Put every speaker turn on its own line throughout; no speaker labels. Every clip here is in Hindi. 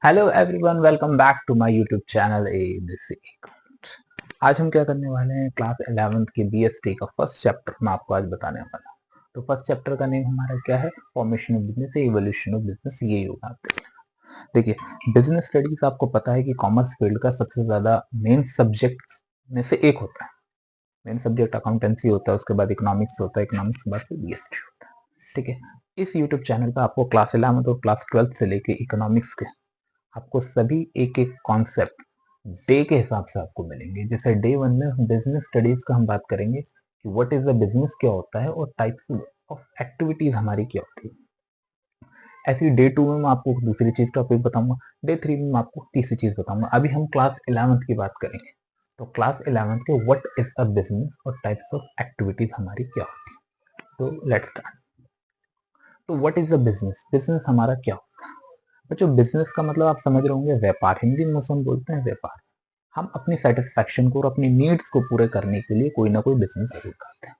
Hello everyone, welcome back to my YouTube channel ABC account. आज हम क्या करने वाले हैं, क्लास 11th की BST का फर्स्ट चैप्टर मैं आपको आज बताने वाला हूँ। तो फर्स्ट चैप्टर का नेम हमारा क्या है, formation of business, evolution of business. ये होगा आपके। देखिए, बिजनेस स्टडीज आपको पता है कि कॉमर्स फील्ड का सबसे ज्यादा मेन सब्जेक्ट में से एक होता है। मेन सब्जेक्ट अकाउंटेंसी होता है, उसके बाद इकोनॉमिक्स होता है, इकोनॉमिक्स के बाद फिर BST होता है। ठीक है। इस यूट्यूब चैनल पर आपको क्लास 11th और क्लास 12th से लेके इकोनॉमिक्स के आपको सभी एक एक कॉन्सेप्ट डे के हिसाब से आपको मिलेंगे। जैसे डे 1 में बिजनेस स्टडीज का हम बात करेंगे कि व्हाट इज द बिजनेस क्या होता है और टाइप्स ऑफ एक्टिविटीज हमारी क्या होती है। ऐसी डे 2 में मैं आपको दूसरी चीज टॉपिक बताऊंगा। डे 3 में मैं आपको तीसरी चीज बताऊंगा। अभी हम क्लास 11th की बात करेंगे। तो क्लास 11th के व्हाट इज अ बिजनेस और टाइप्स ऑफ एक्टिविटीज हमारी क्या होती है। तो लेट्स स्टार्ट। तो what is a business, business हमारा क्या होता है। बच्चों, बिजनेस का मतलब आप समझ रहे होंगे व्यापार। हिंदी में हम बोलते हैं व्यापार। हम अपनी सेटिस्फेक्शन को और अपनी नीड्स को पूरे करने के लिए कोई ना कोई बिजनेस जरूर करते हैं।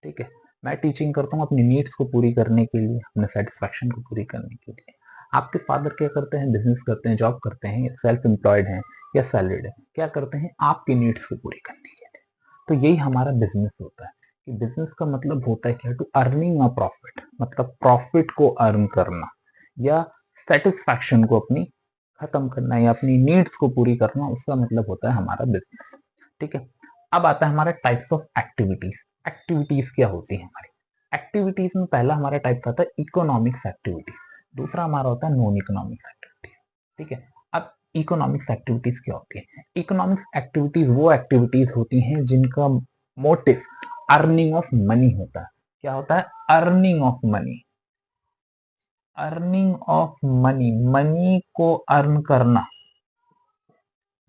ठीक है। मैं टीचिंग करता हूँ अपनी नीड्स को पूरी करने के लिए, अपने सेटिस्फेक्शन को पूरी करने के लिए। आपके फादर क्या करते हैं, बिजनेस करते हैं, जॉब करते हैं, सेल्फ एम्प्लॉयड हैं या सैलरीड है, क्या करते हैं, आपकी नीड्स को पूरी करने के लिए। तो यही हमारा बिजनेस होता है कि बिजनेस का मतलब होता है क्या, टू अर्निंग अ प्रॉफिट, मतलब प्रॉफिट को अर्न करना या सेटिस्फैक्शन को अपनी खत्म करना या अपनी नीड्स को पूरी करना, उसका मतलब होता है हमारा बिजनेस। ठीक है। अब आता है हमारा टाइप्स ऑफ एक्टिविटीज। एक्टिविटीज क्या होती है हमारी। एक्टिविटीज में पहला हमारा टाइप आता है इकोनॉमिक्स एक्टिविटीज, दूसरा हमारा होता है नॉन इकोनॉमिक्स एक्टिविटीज। ठीक है। अब इकोनॉमिक्स एक्टिविटीज क्या होती है। इकोनॉमिक्स एक्टिविटीज वो एक्टिविटीज होती हैं जिनका मोटिव अर्निंग ऑफ मनी होता है। क्या होता है, earning of money. Earning of money, money को अर्न करना,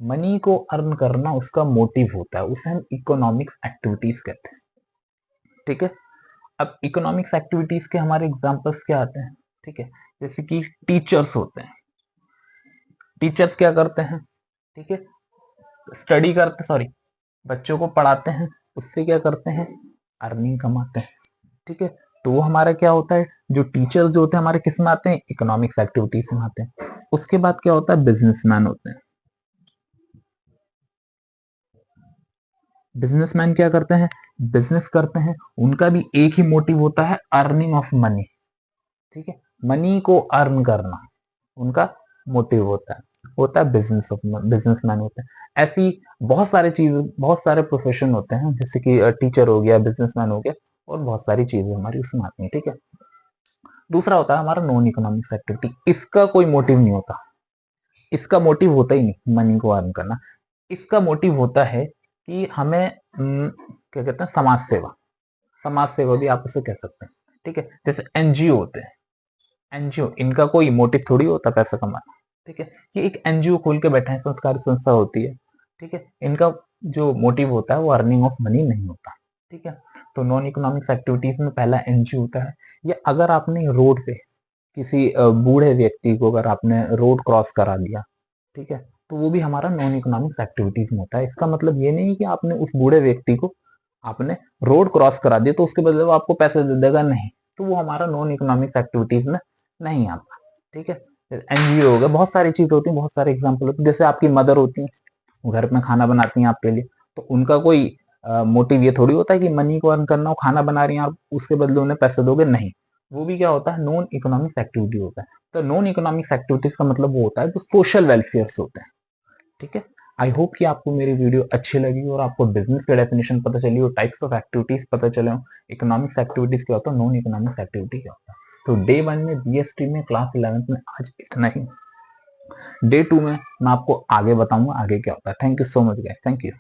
मनी को अर्न करना उसका मोटिव होता है, उसे हम इकोनॉमिक्स एक्टिविटीज कहते हैं। ठीक है। अब इकोनॉमिक्स एक्टिविटीज के हमारे एग्जांपल्स क्या आते हैं। ठीक है। जैसे कि टीचर्स होते हैं। टीचर्स क्या करते हैं, ठीक है, स्टडी करते, सॉरी, बच्चों को पढ़ाते हैं, उससे क्या करते हैं, अर्निंग कमाते हैं। ठीक है। तो वो हमारा क्या होता है, जो टीचर्स जो होते हैं हमारे किस में आते हैं, इकोनॉमिक्स एक्टिविटीज में आते हैं। उसके बाद क्या होता है, बिजनेसमैन होते हैं। बिजनेसमैन क्या करते हैं, बिजनेस करते हैं, उनका भी एक ही मोटिव होता है, अर्निंग ऑफ मनी। ठीक है। मनी को अर्न करना उनका मोटिव होता है बिजनेस ऑफ, बिजनेसमैन होते हैं। ऐसी बहुत सारे चीज, बहुत सारे प्रोफेशन होते हैं, जैसे कि टीचर हो गया, बिजनेसमैन हो गया, और बहुत सारी चीजें हमारी उसमें आती हैं। ठीक है। दूसरा होता है हमारा नॉन इकोनॉमिक्स एक्टिविटी। इसका कोई मोटिव नहीं होता, इसका मोटिव होता ही नहीं मनी को अर्न करना। इसका मोटिव होता है कि हमें क्या कहते हैं, समाज सेवा। समाज सेवा भी आप उसे कह सकते हैं। ठीक है। जैसे एनजीओ होते हैं, एनजीओ, इनका कोई मोटिव थोड़ी होता पैसा कमाना। ठीक है। ये एक एनजीओ खोल के बैठे हैं, संस्कारी संस्था होती है। ठीक है। इनका जो मोटिव होता है वो अर्निंग ऑफ मनी नहीं होता। ठीक है। तो नॉन इकोनॉमिक्स एक्टिविटीज में पहला एनजीओ होता है। या अगर आपने रोड पे किसी बूढ़े व्यक्ति को अगर आपने रोड क्रॉस करा दिया, ठीक है, तो वो भी हमारा नॉन इकोनॉमिक्स एक्टिविटीज में होता है। इसका मतलब ये नहीं कि आपने उस बूढ़े व्यक्ति को आपने रोड क्रॉस करा दिया तो उसके बदले वो आपको पैसे दे देगा, नहीं। तो वो हमारा नॉन इकोनॉमिक्स एक्टिविटीज में नहीं आता। ठीक है। एनजीओ हो गया, बहुत सारी चीज होती है, बहुत सारे एग्जाम्पल होते हैं। जैसे आपकी मदर होती है, घर में खाना बनाती हैं आपके लिए, तो उनका कोई मोटिव ये थोड़ी होता है कि मनी को अर्न करना हो, खाना बना रही हैं आप, उसके बदले उन्हें पैसे दोगे, नहीं। वो भी क्या होता है, नॉन इकोनॉमिक्स एक्टिविटी होता है। तो नॉन इकोनॉमिक्स एक्टिविटीज का मतलब वो होता है जो सोशल वेलफेयर होते हैं। ठीक है। आई होप कि आपको मेरी वीडियो अच्छी लगी और आपको बिजनेस का डेफिनेशन पता चली और टाइप्स ऑफ एक्टिविटीज पता चले हो, इकोनॉमिक्स एक्टिविटीज क्या होता है, नॉन इकोनॉमिक्स एक्टिविटी क्या होता है। तो डे 1 में BST में क्लास 11th में आज इतना ही। डे 2 में मैं आपको आगे बताऊंगा आगे क्या होता है। Thank you so much guys, thank you.